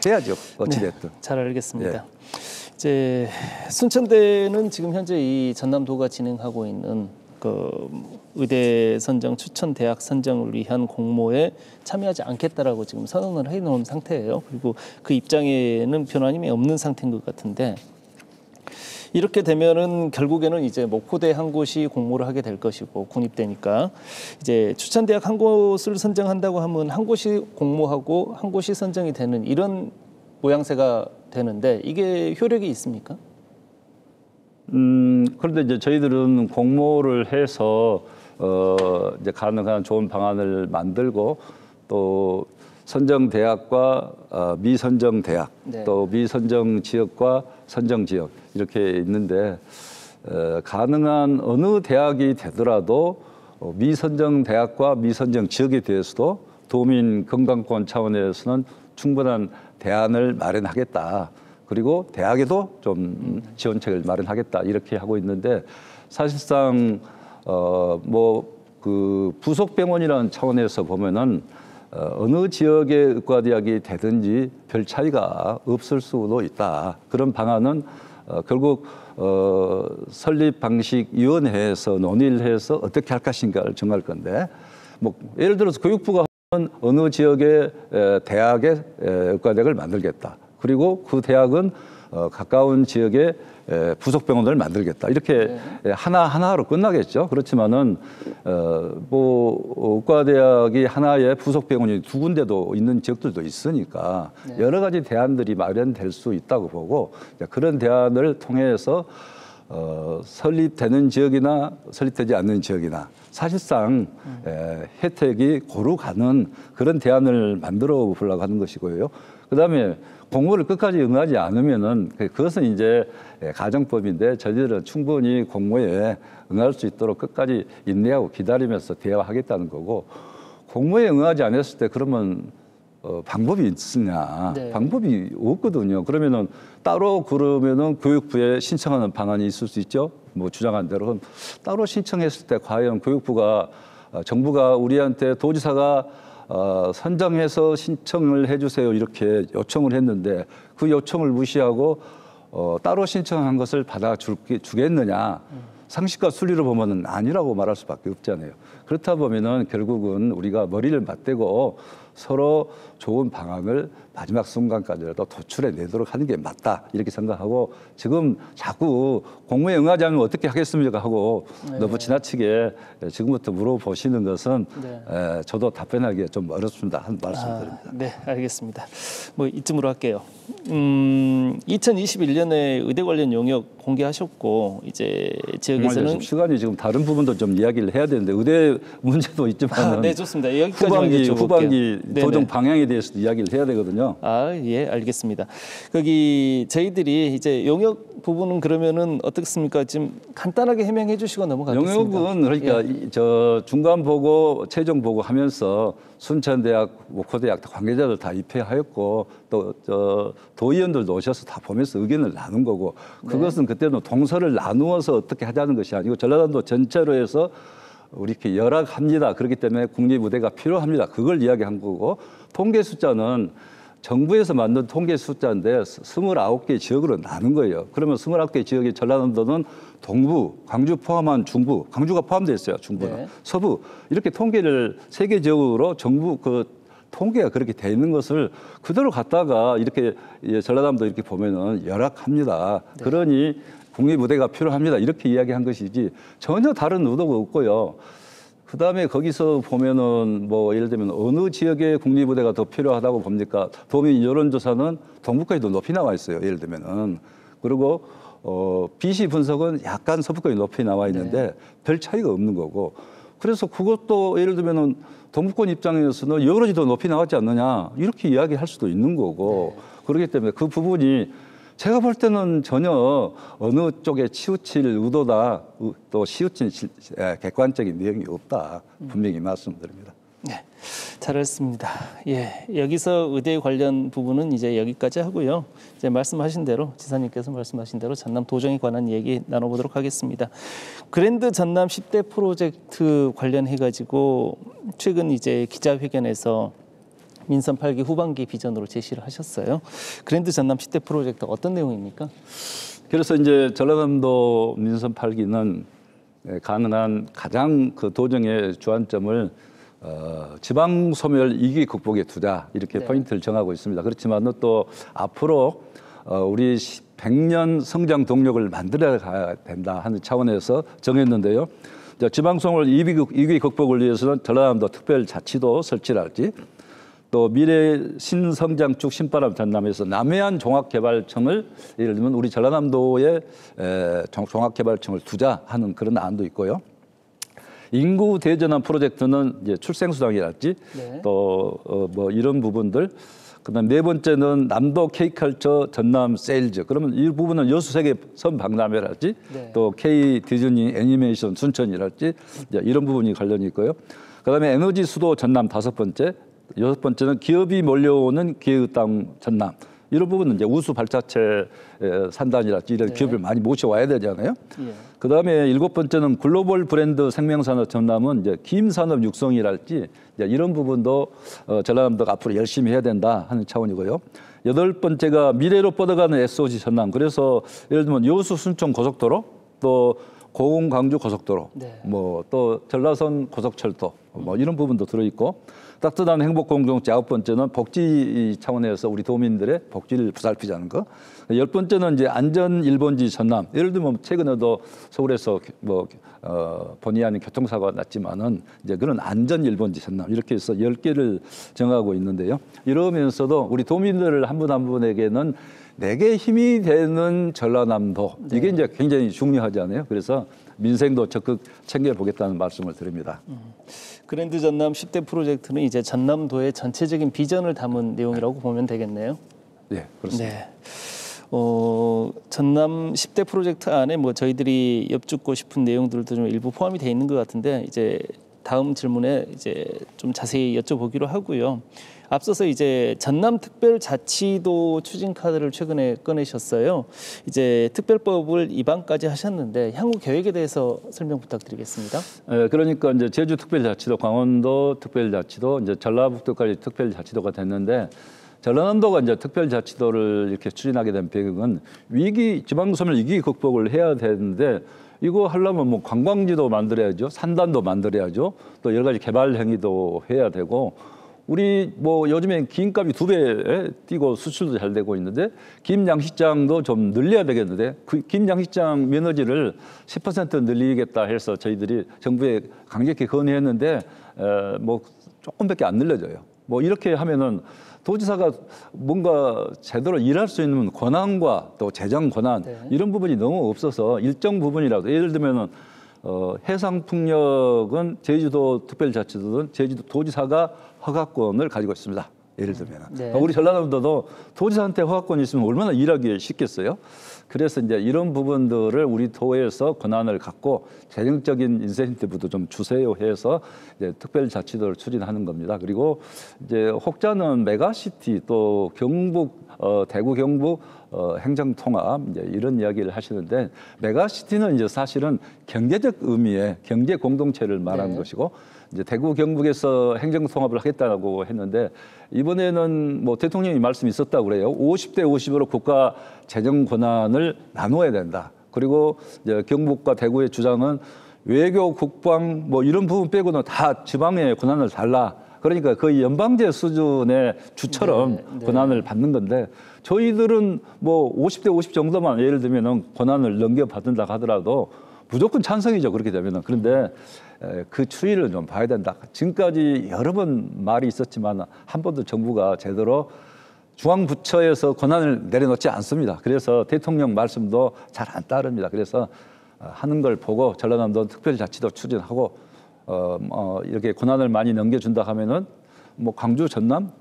해야죠. 어찌됐든. 네, 잘 알겠습니다. 예. 이제 순천대는 지금 현재 이 전남도가 진행하고 있는 그 의대 선정 추천 대학 선정을 위한 공모에 참여하지 않겠다라고 지금 선언을 해놓은 상태예요. 그리고 그 입장에는 변함이 없는 상태인 것 같은데 이렇게 되면은 결국에는 이제 목포대 한 곳이 공모를 하게 될 것이고 군입대니까 이제 추천 대학 한 곳을 선정한다고 하면 한 곳이 공모하고 한 곳이 선정이 되는 이런 모양새가 되는데 이게 효력이 있습니까? 그런데 이제 저희들은 공모를 해서 이제 가능한 좋은 방안을 만들고 또 선정 대학과 미선정 대학 네. 또 미선정 지역과 선정 지역 이렇게 있는데 가능한 어느 대학이 되더라도 미선정 대학과 미선정 지역에 대해서도 도민 건강권 차원에서는 충분한 대안을 마련하겠다. 그리고 대학에도 좀 지원책을 마련하겠다 이렇게 하고 있는데 사실상 뭐 그 부속 병원이라는 차원에서 보면은 어느 지역의 의과대학이 되든지 별 차이가 없을 수도 있다. 그런 방안은 결국 설립 방식 위원회에서 논의를 해서 어떻게 할 것인가를 정할 건데 뭐 예를 들어서 교육부가 하면 어느 지역의 대학의 의과대학을 만들겠다. 그리고 그 대학은 가까운 지역에 부속병원을 만들겠다. 이렇게 하나하나로 끝나겠죠. 그렇지만은 뭐 의과대학이 하나의 부속병원이 2군데도 있는 지역들도 있으니까 여러 가지 대안들이 마련될 수 있다고 보고 그런 대안을 통해서 설립되는 지역이나 설립되지 않는 지역이나 사실상 혜택이 고루 가는 그런 대안을 만들어 보려고 하는 것이고요. 그다음에 공모를 끝까지 응하지 않으면은 그것은 이제 가정법인데 저희들은 충분히 공모에 응할 수 있도록 끝까지 인내하고 기다리면서 대화하겠다는 거고 공모에 응하지 않았을 때 그러면 방법이 있으냐? 네. 방법이 없거든요. 그러면은 따로 그러면은 교육부에 신청하는 방안이 있을 수 있죠. 뭐 주장한 대로 따로 신청했을 때 과연 교육부가 정부가 우리한테 도지사가 선정해서 신청을 해주세요 이렇게 요청을 했는데 그 요청을 무시하고 따로 신청한 것을 받아주겠느냐 상식과 순리로 보면은 아니라고 말할 수밖에 없잖아요. 그렇다 보면은 결국은 우리가 머리를 맞대고 서로 좋은 방안을 마지막 순간까지라도 도출해 내도록 하는 게 맞다 이렇게 생각하고 지금 자꾸 공모에 응하지 않으면 어떻게 하겠습니까 하고 너무 지나치게 지금부터 물어보시는 것은 저도 답변하기에 좀 어렵습니다 한 말씀드립니다. 네, 알겠습니다. 뭐 이쯤으로 할게요. 2021년에 의대 관련 용역 공개하셨고 이제 지역에서는 시간이 지금 다른 부분도 좀 이야기를 해야 되는데 의대 문제도 있지만 네, 좋습니다. 여기까지 후반기 도정 방향에 대해서도 이야기를 해야 되거든요. 예, 알겠습니다. 거기 저희들이 이제 용역 부분은 그러면은 어떻습니까? 지금 간단하게 해명해 주시고 넘어가겠습니다. 용역은 그러니까 저 중간 보고 최종 보고 하면서 순천대학, 목포대학 관계자들 다 입회하였고 또 저 도의원들도 오셔서 다 보면서 의견을 나눈 거고 그것은 그때는 동서를 나누어서 어떻게 하자는 것이 아니고 전라남도 전체로 해서 우리 이렇게 열악합니다. 그렇기 때문에 국립의대가 필요합니다. 그걸 이야기한 거고 통계 숫자는 정부에서 만든 통계 숫자인데 29개 지역으로 나눈 거예요. 그러면 29개 지역의 전라남도는 동부, 광주 포함한 중부, 광주가 포함되어 있어요. 중부는. 서부 이렇게 통계를 3개 지역으로 정부 그 통계가 그렇게 돼 있는 것을 그대로 갖다가 이렇게 전라남도 이렇게 보면은 열악합니다. 그러니 국립의대가 필요합니다. 이렇게 이야기한 것이지 전혀 다른 의도가 없고요. 그다음에 거기서 보면은 뭐 예를 들면 어느 지역에 국립의대가 더 필요하다고 봅니까? 도민 여론조사는 동북까지 더 높이 나와 있어요. 예를 들면은 그리고 BC 분석은 약간 서부까지 높이 나와 있는데 별 차이가 없는 거고 그래서 그것도 예를 들면은 동북권 입장에서는 여론이 더 높이 나왔지 않느냐 이렇게 이야기할 수도 있는 거고 그렇기 때문에 그 부분이 제가 볼 때는 전혀 어느 쪽에 치우칠 의도다 또 치우칠 객관적인 내용이 없다 분명히 말씀드립니다. 네. 잘했습니다. 예, 여기서 의대 관련 부분은 이제 여기까지 하고요. 이제 말씀하신 대로 지사님께서 말씀하신 대로 전남 도정에 관한 얘기 나눠보도록 하겠습니다. 그랜드 전남 10대 프로젝트 관련해 가지고 최근 이제 기자회견에서 민선 8기 후반기 비전으로 제시를 하셨어요. 그랜드 전남 10대 프로젝트 어떤 내용입니까? 그래서 이제 전라남도 민선 8기는 가능한 가장 그 도정의 주안점을 지방 소멸 위기 극복에 두자 이렇게 네. 포인트를 포인트를 정하고 있습니다. 그렇지만 또 앞으로 우리 100년 성장 동력을 만들어 가야 된다 하는 차원에서 정했는데요. 지방 소멸 위기 극복을 위해서는 전라남도 특별자치도 설치랄지 또 미래 신성장축 신바람 전남에서 남해안 종합개발청을 예를 들면 우리 전라남도에 종합개발청을 두자 하는 그런 안도 있고요. 인구 대전환 프로젝트는 이제 출생수당이랄지 네. 또 뭐 이런 부분들. 그다음 네 번째는 남도 K컬처 전남 세일즈. 그러면 이 부분은 여수세계 선박람회랄지 네. 또 K 디즈니 애니메이션 순천이랄지 이런 부분이 관련이 있고요. 그다음에 에너지 수도 전남 다섯 번째. 여섯 번째는 기업이 몰려오는 기회의 땅 전남. 이런 부분은 이제 우수 발자체 산단이랄지 이런 네. 기업을 많이 모셔와야 되잖아요. 예. 그다음에 일곱 번째는 글로벌 브랜드 생명산업 전남은 이제 김산업 육성이랄지 이런 부분도 전라남도가 앞으로 열심히 해야 된다 하는 차원이고요. 여덟 번째가 미래로 뻗어가는 SOG 전남. 그래서 예를 들면 여수 순천 고속도로 또 고흥 광주 고속도로 네. 뭐 또 전라선 고속철도 뭐 이런 부분도 들어있고 따뜻한 행복 공동체 아홉 번째는 복지 차원에서 우리 도민들의 복지를 보살피자는 거. 열 번째는 이제 안전 일본지 전남. 예를 들면 최근에도 서울에서 본의 아닌 교통사고가 났지만은 이제 그런 안전 일본지 전남 이렇게 해서 10개를 정하고 있는데요. 이러면서도 우리 도민들 한 분 한 분에게는 내게 힘이 되는 전라남도 이게 이제 굉장히 중요하잖아요. 그래서 민생도 적극 챙겨보겠다는 말씀을 드립니다. 그랜드 전남 10대 프로젝트는 이제 전남도의 전체적인 비전을 담은 내용이라고 보면 되겠네요. 네, 그렇습니다. 네. 전남 10대 프로젝트 안에 뭐 저희들이 엿듣고 싶은 내용들도 좀 일부 포함이 돼 있는 것 같은데 이제 다음 질문에 이제 좀 자세히 여쭤보기로 하고요. 앞서서 이제 전남특별자치도 추진 카드를 최근에 꺼내셨어요. 이제 특별법을 입안까지 하셨는데 향후 계획에 대해서 설명 부탁드리겠습니다. 그러니까 이제 제주특별자치도, 강원도 특별자치도, 이제 전라북도까지 특별자치도가 됐는데 전라남도가 이제 특별자치도를 이렇게 추진하게 된 배경은 지방소멸 위기 극복을 해야 되는데 이거 하려면 뭐 관광지도 만들어야죠, 산단도 만들어야죠, 또 여러 가지 개발 행위도 해야 되고. 우리 뭐 요즘엔 김값이 2배 뛰고 수출도 잘 되고 있는데 김 양식장도 좀 늘려야 되겠는데 김 양식장 면허지를 10% 늘리겠다 해서 저희들이 정부에 강력히 건의했는데 뭐 조금밖에 안 늘려져요. 뭐 이렇게 하면은 도지사가 뭔가 제대로 일할 수 있는 권한과 또 재정 권한 이런 부분이 너무 없어서 일정 부분이라도 예를 들면은 해상풍력은 제주도 특별자치도든 제주도 도지사가 허가권을 가지고 있습니다. 예를 들면 네. 우리 전라남도도 도지사한테 허가권이 있으면 얼마나 일하기 쉽겠어요. 그래서 이제 이런 부분들을 우리 도에서 권한을 갖고 재정적인 인센티브도 좀 주세요 해서 이제 특별자치도를 추진하는 겁니다. 그리고 이제 혹자는 메가시티 또 경북 대구 경북 행정통합 이제 이런 이야기를 하시는데 메가시티는 이제 사실은 경제적 의미의 경제 공동체를 말하는 것이고 이제 대구 경북에서 행정통합을 하겠다고 했는데 이번에는 뭐 대통령이 말씀이 있었다고 그래요. 50대 50으로 국가 재정 권한을 나눠야 된다. 그리고 이제 경북과 대구의 주장은 외교, 국방 뭐 이런 부분 빼고는 다 지방의 권한을 달라. 그러니까 거의 연방제 수준의 주처럼 권한을 받는 건데 저희들은 뭐 50대 50 정도만 예를 들면은 권한을 넘겨받는다 하더라도 무조건 찬성이죠. 그렇게 되면은. 그런데 그 추이를 좀 봐야 된다. 지금까지 여러 번 말이 있었지만 한 번도 정부가 제대로 중앙부처에서 권한을 내려놓지 않습니다. 그래서 대통령 말씀도 잘 안 따릅니다. 그래서 하는 걸 보고 전라남도 특별자치도 추진하고 이렇게 권한을 많이 넘겨준다 하면은 뭐 광주 전남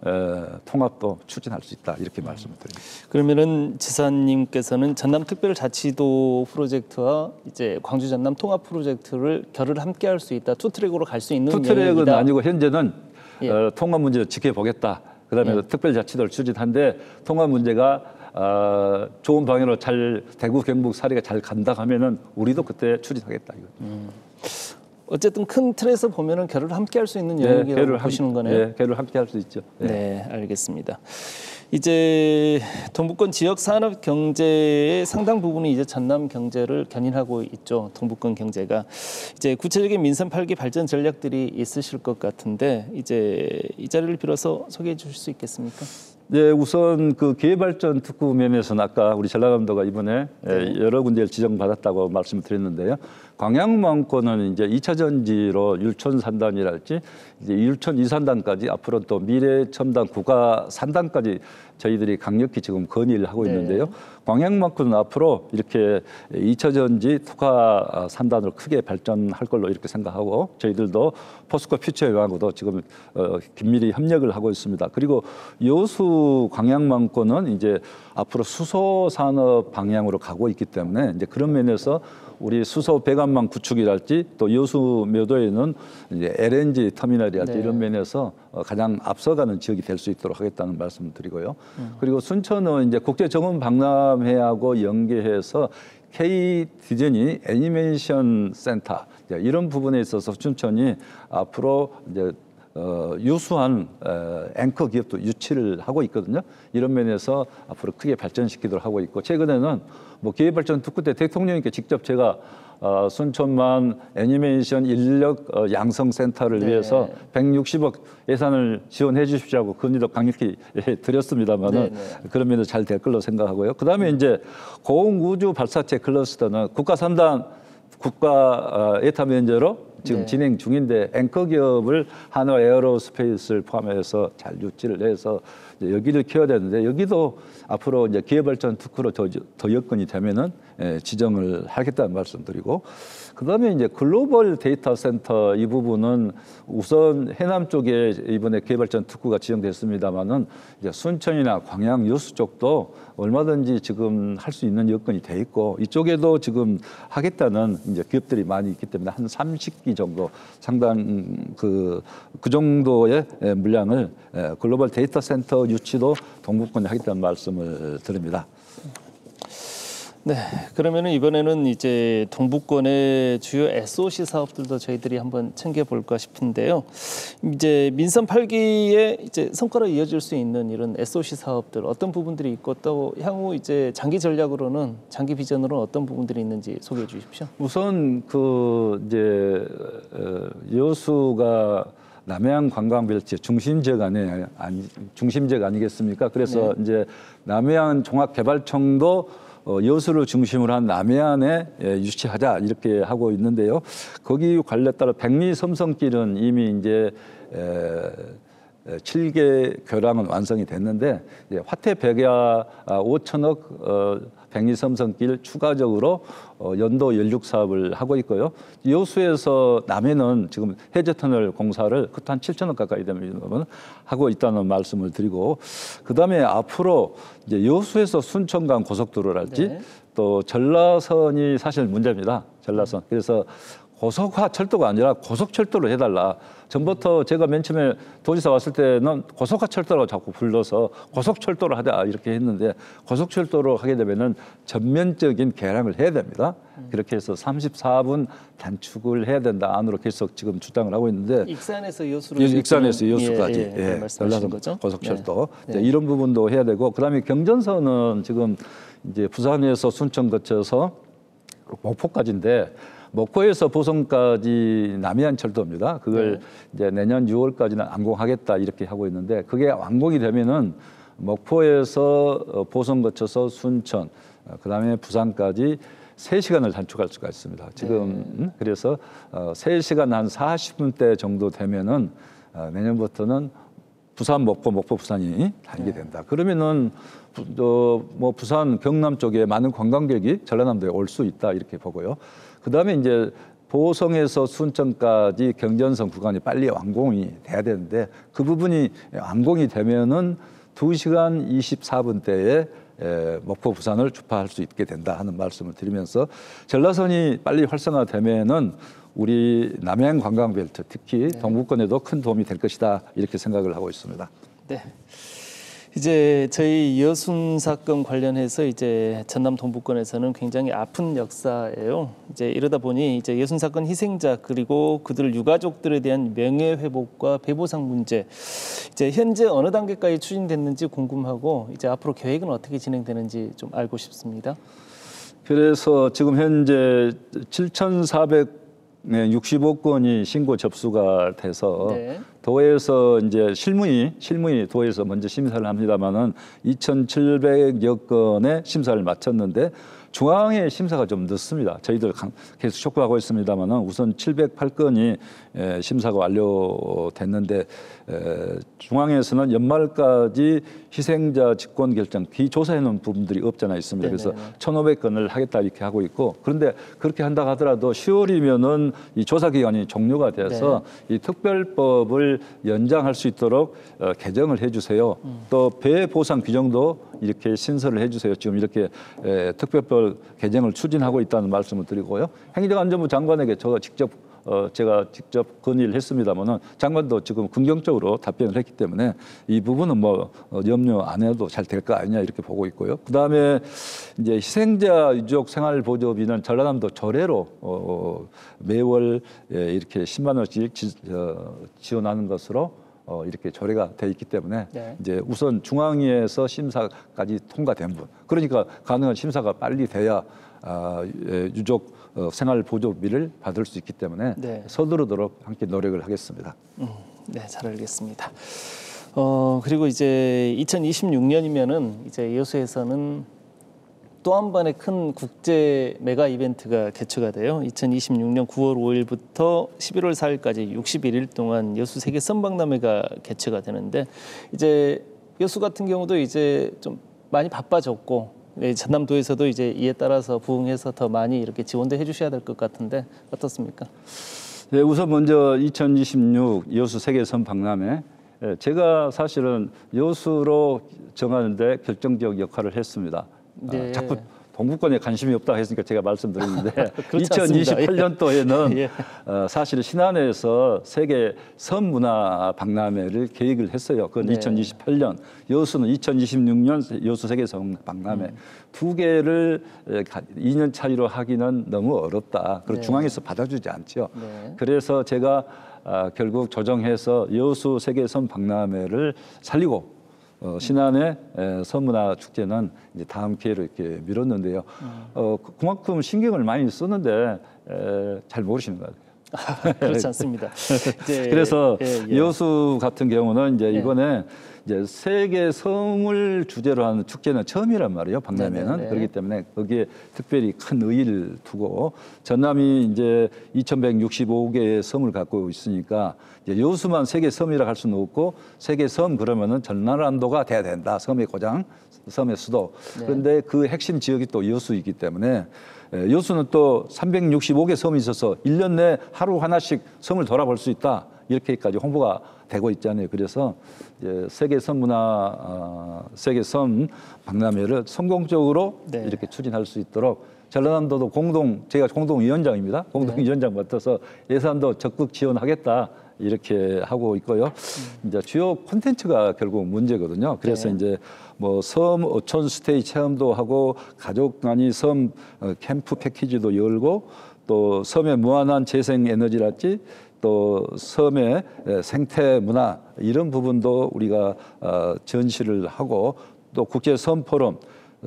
통합도 추진할 수 있다 이렇게 말씀을 드립니다. 그러면은 지사님께서는 전남특별자치도 프로젝트와 이제 광주 전남 통합 프로젝트를 결을 함께할 수 있다. 투 트랙으로 갈 수 있는 투 트랙은 영역이다. 아니고 현재는 예. 통합 문제 지켜보겠다. 그다음에 특별자치도를 추진한데 통합 문제가 좋은 방향으로 잘 대구 경북 사례가 잘 간다 하면은 우리도 그때 추진하겠다 이거. 어쨌든 큰 틀에서 보면은 결을 함께 할 수 있는 영역이라고 보시는 거네요. 예, 결을 함께 할 수 있죠. 예. 네, 알겠습니다. 이제 동북권 지역 산업 경제의 상당 부분이 이제 전남 경제를 견인하고 있죠. 동북권 경제가 이제 구체적인 민선 8기 발전 전략들이 있으실 것 같은데 이제 이 자리를 빌어서 소개해 주실 수 있겠습니까? 네, 우선 그 기회발전 특구 면에서는 아까 우리 전라남도가 이번에 여러 군데를 지정받았다고 말씀드렸는데요. 광양망권은 이제 2차 전지로 율촌 산단이랄지 이제 율촌 2산단까지 앞으로 또 미래 첨단 국가 산단까지 저희들이 강력히 지금 건의를 하고 있는데요. 광양만큼은 앞으로 이렇게 2차 전지 특화 산단으로 크게 발전할 걸로 이렇게 생각하고 저희들도 포스코 퓨처웨하고도 지금 긴밀히 협력을 하고 있습니다. 그리고 여수 광양만권은 이제 앞으로 수소 산업 방향으로 가고 있기 때문에 이제 그런 면에서 우리 수소 배관망 구축이랄지 또 여수 묘도에는 이제 LNG 터미널이랄지 이런 면에서 가장 앞서가는 지역이 될 수 있도록 하겠다는 말씀을 드리고요. 그리고 순천은 이제 국제 정원 박람회하고 연계해서 K 디즈니 애니메이션 센터 이런 부분에 있어서 순천이 앞으로 이제 유수한 앵커 기업도 유치를 하고 있거든요. 이런 면에서 앞으로 크게 발전시키도록 하고 있고 최근에는 뭐 기회발전 특구 때 대통령님께 직접 제가 순천만 애니메이션 인력 양성센터를 위해서 160억 예산을 지원해 주십시오 건의도 강력히 드렸습니다만은 그런 면에서 잘 될 걸로 생각하고요. 그다음에 이제 고공우주 발사체 클러스터는 국가 3단 국가 예타 면제로 지금 진행 중인데 앵커 기업을 한화 에어로스페이스를 포함해서 잘 유치를 해서 이제 여기를 키워야 되는데 여기도 앞으로 이제 기회발전 특구로 더 여건이 되면은 지정을 하겠다는 말씀드리고 그다음에 이제 글로벌 데이터 센터 이 부분은 우선 해남 쪽에 이번에 기회발전 특구가 지정됐습니다만은 이제 순천이나 광양 여수 쪽도 얼마든지 지금 할 수 있는 여건이 돼 있고 이쪽에도 지금 하겠다는 이제 기업들이 많이 있기 때문에 한 30기 정도 상당 그 정도의 물량을 글로벌 데이터 센터 유치도 동북권에 하겠다는 말씀을 드립니다. 네, 그러면은 이번에는 이제 동북권의 주요 SOC 사업들도 저희들이 한번 챙겨볼까 싶은데요. 이제 민선 8기의 이제 성과로 이어질 수 있는 이런 SOC 사업들 어떤 부분들이 있고 또 향후 이제 장기 전략으로는 장기 비전으로는 어떤 부분들이 있는지 소개해 주십시오. 우선 그 이제 여수가 남해안 관광별지 중심지역 중심지역 아니겠습니까? 그래서 이제 남해안 종합개발청도 여수를 중심으로 한 남해안에 유치하자 이렇게 하고 있는데요. 거기 관련에 따라 백리섬성길은 이미 이제 7개 교량은 완성이 됐는데 화태백야 5천억 백리섬성길 추가적으로 연도 연륙 사업을 하고 있고요. 여수에서 남해는 지금 해저터널 공사를 그것도 한 7천억 가까이 되면 하고 있다는 말씀을 드리고 그다음에 앞으로 이제 여수에서 순천간 고속도로랄지 또 전라선이 사실 문제입니다. 전라선. 그래서 고속화 철도가 아니라 고속철도로 해달라. 전부터 제가 맨 처음에 도지사 왔을 때는 고속화 철도라고 자꾸 불러서 고속철도로 하자 이렇게 했는데 고속철도로 하게 되면은 전면적인 개량을 해야 됩니다. 그렇게 해서 34분 단축을 해야 된다 안으로 계속 지금 주장을 하고 있는데 익산에서 여수로 익산에서 여수까지 말씀하신 거죠? 고속철도 이런 부분도 해야 되고 그다음에 경전선은 지금 이제 부산에서 순천 거쳐서 목포까지인데. 목포에서 보성까지 남해안 철도입니다. 그걸 이제 내년 6월까지는 완공하겠다 이렇게 하고 있는데 그게 완공이 되면은 목포에서 보성 거쳐서 순천, 그다음에 부산까지 3시간을 단축할 수가 있습니다. 지금 그래서 3시간 한 40분대 정도 되면은 내년부터는 부산 목포 부산이 다니게 된다. 그러면은 뭐 부산 경남 쪽에 많은 관광객이 전라남도에 올 수 있다 이렇게 보고요. 그다음에 이제 보성에서 순천까지 경전선 구간이 빨리 완공이 돼야 되는데 그 부분이 완공이 되면은 2시간 24분대에 목포, 부산을 주파할 수 있게 된다 하는 말씀을 드리면서 전라선이 빨리 활성화되면은 우리 남해안 관광벨트 특히 동부권에도 큰 도움이 될 것이다 이렇게 생각을 하고 있습니다. 네. 이제 저희 여순 사건 관련해서 이제 전남 동부권에서는 굉장히 아픈 역사예요. 이제 이러다 보니 이제 여순 사건 희생자 그리고 그들 유가족들에 대한 명예 회복과 배보상 문제 이제 현재 어느 단계까지 추진됐는지 궁금하고 이제 앞으로 계획은 어떻게 진행되는지 좀 알고 싶습니다. 그래서 지금 현재 7,465건이 신고 접수가 돼서 네. 도에서 이제 실무위 도에서 먼저 심사를 합니다만은 2,700여 건의 심사를 마쳤는데 중앙의 심사가 좀 늦습니다. 저희들 계속 촉구하고 있습니다만은 우선 708건이 심사가 완료됐는데 중앙에서는 연말까지 희생자 직권 결정 비조사해 놓은 부분들이 없잖아 있습니다. 그래서 1,500건을 하겠다 이렇게 하고 있고 그런데 그렇게 한다 하더라도 10월이면은 이 조사 기간이 종료가 돼서 이 특별법을 연장할 수 있도록 개정을 해주세요. 또 배보상 규정도 이렇게 신설을 해주세요. 지금 이렇게 특별법 개정을 추진하고 있다는 말씀을 드리고요. 행정안전부 장관에게 제가 직접 건의를 했습니다만은 장관도 지금 긍정적으로 답변을 했기 때문에 이 부분은 뭐 염려 안 해도 잘 될 거 아니냐 이렇게 보고 있고요. 그다음에 이제 희생자 유족 생활보조비는 전라남도 조례로 매월 이렇게 10만 원씩 지원하는 것으로 이렇게 조례가 돼 있기 때문에 이제 우선 중앙위에서 심사까지 통과된 분, 그러니까 가능한 심사가 빨리 돼야 유족 생활보조비를 받을 수 있기 때문에 서두르도록 함께 노력을 하겠습니다. 네, 잘 알겠습니다. 그리고 이제 2026년이면은 이제 여수에서는 또 한 번의 큰 국제 메가 이벤트가 개최가 돼요. 2026년 9월 5일부터 11월 4일까지 61일 동안 여수 세계 썸박람회가 개최가 되는데 이제 여수 같은 경우도 이제 좀 많이 바빠졌고 전남도에서도 이제 이에 따라서 부응해서 더 많이 이렇게 지원도 해주셔야 될 것 같은데 어떻습니까? 네, 우선 먼저 2026 여수 세계 썸박람회 제가 사실은 여수로 정하는데 결정적 역할을 했습니다. 네. 자꾸 동부권에 관심이 없다고 했으니까 제가 말씀드렸는데 2028년도에는 사실 신안에서 세계 섬문화 박람회를 계획을 했어요. 그건 2028년, 여수는 2026년 여수 세계 섬 박람회 두 개를 2년 차이로 하기는 너무 어렵다. 그리고 중앙에서 받아주지 않죠. 그래서 제가 결국 조정해서 여수 세계 섬 박람회를 살리고 신안의 섬문화 축제는 이제 다음 기회로 이렇게 미뤘는데요. 그만큼 신경을 많이 쓰는데 잘 모르시는 것 같아요. 그렇지 않습니다. 그래서 여수 같은 경우는 이제 이번에 이제 세계 섬을 주제로 하는 축제는 처음이란 말이에요. 박람회는. 그렇기 때문에 거기에 특별히 큰 의의를 두고 전남이 이제 2,165개의 섬을 갖고 있으니까 이제 여수만 세계 섬이라 할 수는 없고 세계 섬 그러면은 전라남도가 돼야 된다. 섬의 고장, 섬의 수도. 그런데 그 핵심 지역이 또 여수이기 때문에 여수는 또 365개 섬이 있어서 1년 내 하루 하나씩 섬을 돌아볼 수 있다. 이렇게까지 홍보가 되고 있잖아요. 그래서 이제 세계 섬문화, 세계 섬 박람회를 성공적으로 이렇게 추진할 수 있도록 전라남도도 제가 공동위원장입니다. 공동위원장 맡아서 예산도 적극 지원하겠다. 이렇게 하고 있고요. 이제 주요 콘텐츠가 결국 문제거든요. 그래서 이제 뭐 섬 어촌 스테이 체험도 하고 가족 단위 섬 캠프 패키지도 열고 또 섬의 무한한 재생 에너지랄지 또 섬의 생태 문화 이런 부분도 우리가 전시를 하고 또 국제 섬 포럼,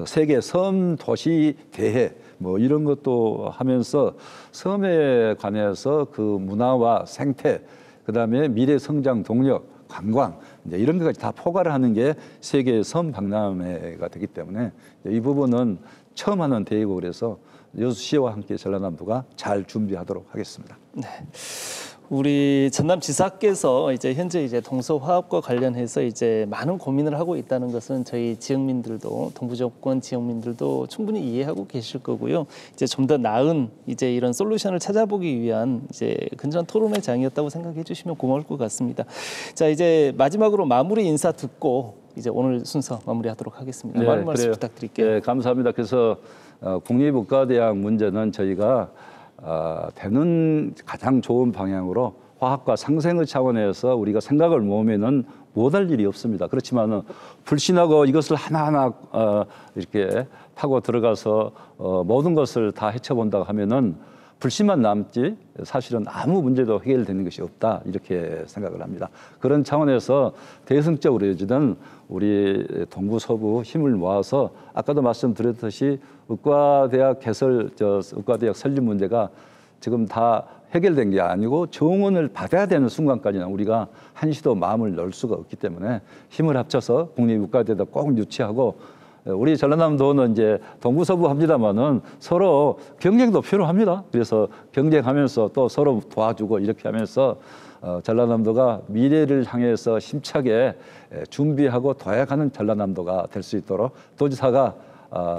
세계 섬 도시 대회 뭐 이런 것도 하면서 섬에 관해서 그 문화와 생태 그다음에 미래 성장 동력, 관광 이제 이런 것까지 다 포괄을 하는 게 세계 섬 박람회가 되기 때문에 이 부분은 처음 하는 대회고 그래서 여수시와 함께 전라남도가 잘 준비하도록 하겠습니다. 네. 우리 전남지사께서 이제 현재 이제 동서화합과 관련해서 이제 많은 고민을 하고 있다는 것은 저희 지역민들도 동부정권 지역민들도 충분히 이해하고 계실 거고요. 이제 좀 더 나은 이제 이런 솔루션을 찾아보기 위한 이제 근전한 토론의 장이었다고 생각해 주시면 고마울 것 같습니다. 자, 이제 마지막으로 마무리 인사 듣고 이제 오늘 순서 마무리하도록 하겠습니다. 많은 말씀 부탁드릴게요. 네, 감사합니다. 그래서 국립의과대학 문제는 저희가 되는 가장 좋은 방향으로 화학과 상생의 차원에서 우리가 생각을 모으면은 못할 일이 없습니다. 그렇지만은 불신하고 이것을 하나하나 이렇게 파고 들어가서 모든 것을 다 헤쳐본다고 하면은 불신만 남지 사실은 아무 문제도 해결되는 것이 없다 이렇게 생각을 합니다. 그런 차원에서 대승적으로 여지는 우리 동부 서부 힘을 모아서 아까도 말씀드렸듯이 의과대학 의과대학 설립 문제가 지금 다 해결된 게 아니고 정원을 받아야 되는 순간까지는 우리가 한시도 마음을 넣을 수가 없기 때문에 힘을 합쳐서 국립의과대도 꼭 유치하고 우리 전라남도는 이제 동부 서부 합니다만은 서로 경쟁도 필요합니다. 그래서 경쟁하면서 또 서로 도와주고 이렇게 하면서 전라남도가 미래를 향해서 힘차게 준비하고 도약하는 전라남도가 될 수 있도록 도지사가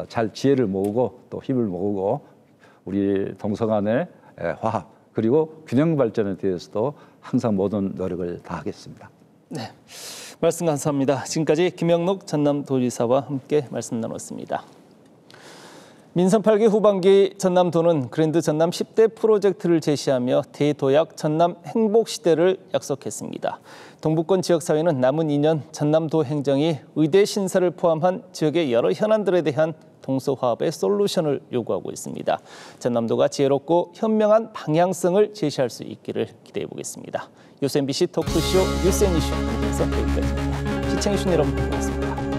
잘 지혜를 모으고 또 힘을 모으고 우리 동서 간의 화합 그리고 균형 발전에 대해서도 항상 모든 노력을 다하겠습니다. 네, 말씀 감사합니다. 지금까지 김영록 전남도지사와 함께 말씀 나눴습니다. 민선 8기 후반기 전남도는 그랜드 전남 10대 프로젝트를 제시하며 대도약 전남 행복시대를 약속했습니다. 동부권 지역사회는 남은 2년 전남도 행정이 의대 신설을 포함한 지역의 여러 현안들에 대한 동서화합의 솔루션을 요구하고 있습니다. 전남도가 지혜롭고 현명한 방향성을 제시할 수 있기를 기대해 보겠습니다. 뉴스 MBC 토크쇼 뉴스 앤 이슈 여기서 여기까지입니다. 시청해주신 여러분 고맙습니다.